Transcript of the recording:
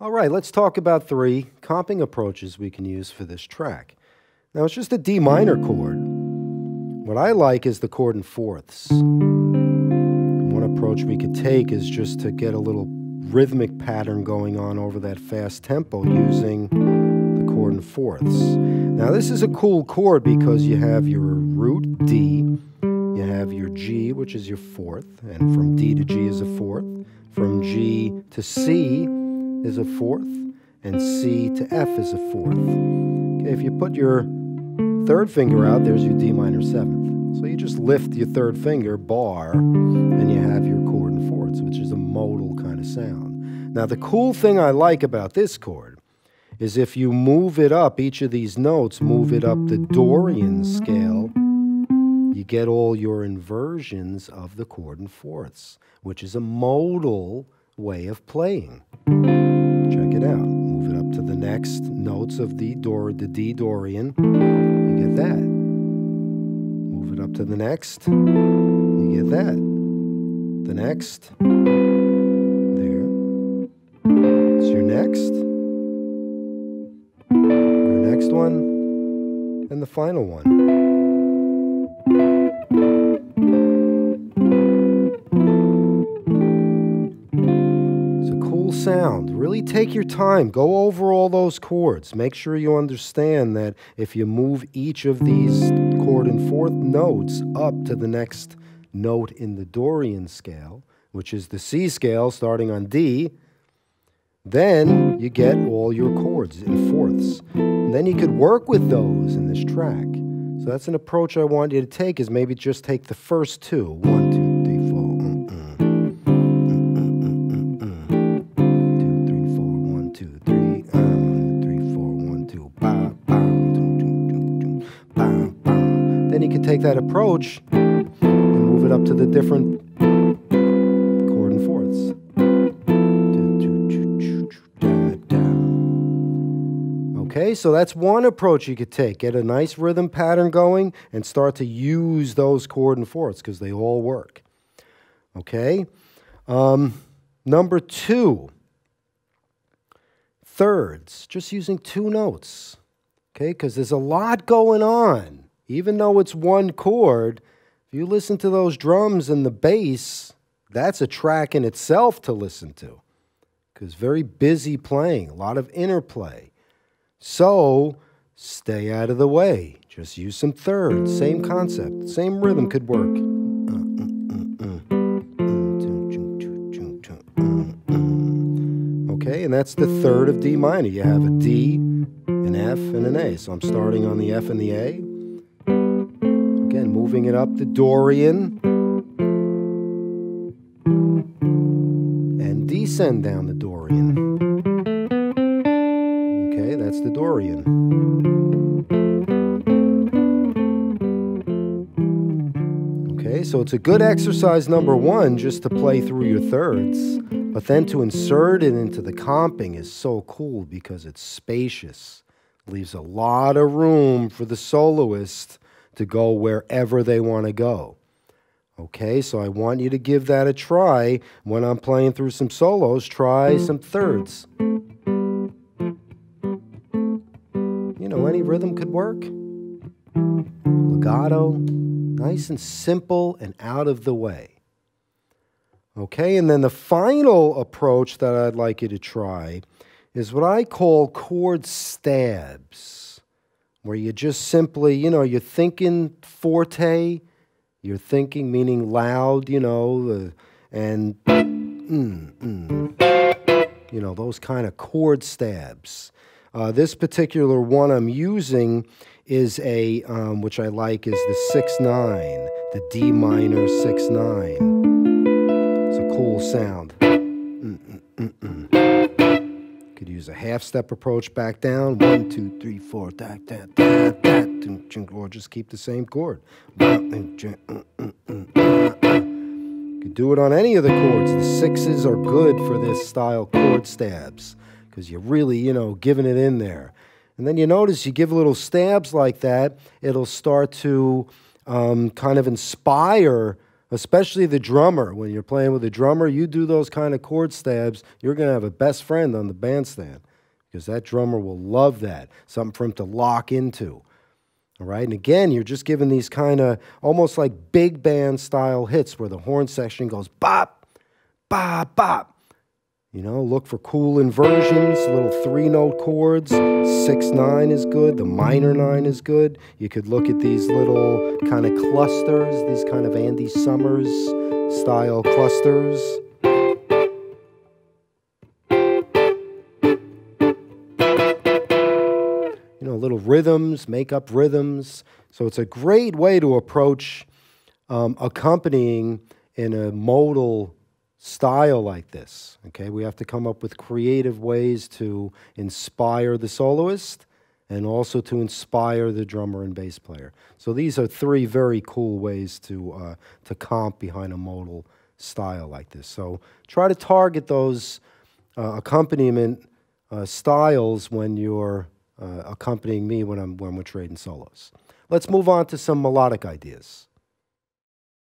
All right, let's talk about 3 comping approaches we can use for this track. Now, it's just a D minor chord. What I like is the chord in fourths. One approach we could take is just to get a little rhythmic pattern going on over that fast tempo using the chord in fourths. Now, this is a cool chord because you have your root D, you have your G, which is your fourth, and from D to G is a fourth, from G to C is a fourth, and C to F is a fourth. Okay, if you put your third finger out, there's your D minor seventh. So you just lift your third finger, bar, and you have your chord in fourths, which is a modal kind of sound. Now, the cool thing I like about this chord is if you move it up, each of these notes, move it up the Dorian scale, you get all your inversions of the chord in fourths, which is a modal way of playing. Check it out. Move it up to the next notes of the D Dorian. You get that. Move it up to the next. You get that. The next. There. It's your next. Your next one. And the final one. Sound. Really take your time. Go over all those chords. Make sure you understand that if you move each of these chord and fourth notes up to the next note in the Dorian scale, which is the C scale starting on D, then you get all your chords in fourths. And then you could work with those in this track. So that's an approach I want you to take, is maybe just take the first 2. 1, 2, 3, 4. 3, 4, 1, 2, ba, ba, ba, ba. Then you can take that approach and move it up to the different chord and fourths. Okay, so that's one approach you could take. Get a nice rhythm pattern going and start to use those chord and fourths because they all work. Okay? Number 2. Thirds, just using 2 notes, okay? Because there's a lot going on. Even though it's one chord, if you listen to those drums and the bass, that's a track in itself to listen to. Because very busy playing, a lot of interplay. So, stay out of the way. Just use some thirds, same concept, same rhythm could work. Okay, and that's the third of D minor. You have a D, an F, and an A. So I'm starting on the F and the A. Again, moving it up the Dorian. And descend down the Dorian. Okay, that's the Dorian. Okay, so it's a good exercise, number 1, just to play through your thirds. But then to insert it into the comping is so cool because it's spacious. Leaves a lot of room for the soloist to go wherever they want to go. Okay, so I want you to give that a try. When I'm playing through some solos, try some thirds. You know, any rhythm could work. Legato, nice and simple and out of the way. Okay, and then the final approach that I'd like you to try is what I call chord stabs, where you just simply, you know, you're thinking forte, you're thinking meaning loud, you know, and you know, those kind of chord stabs. This particular one I'm using is a, which I like, is the 6/9, the D minor 6/9. Cool sound. Could use a half-step approach back down. 1, 2, 3, 4, or just keep the same chord. Could do it on any of the chords. The 6s are good for this style chord stabs because you're really, you know, giving it in there. And then you notice you give little stabs like that, it'll start to kind of inspire especially the drummer. When you're playing with a drummer, you do those kind of chord stabs, you're going to have a best friend on the bandstand because that drummer will love that. Something for him to lock into. All right, and again, you're just giving these kind of almost like big band style hits where the horn section goes bop, bop, bop. You know, look for cool inversions, little 3-note chords. 6/9 is good. The minor 9 is good. You could look at these little kind of clusters, these kind of Andy Summers style clusters. You know, little rhythms, make up rhythms. So it's a great way to approach accompanying in a modal style like this. Okay, we have to come up with creative ways to inspire the soloist and also to inspire the drummer and bass player. So these are 3 very cool ways to comp behind a modal style like this. So try to target those accompaniment styles when you're accompanying me when we're trading solos. Let's move on to some melodic ideas.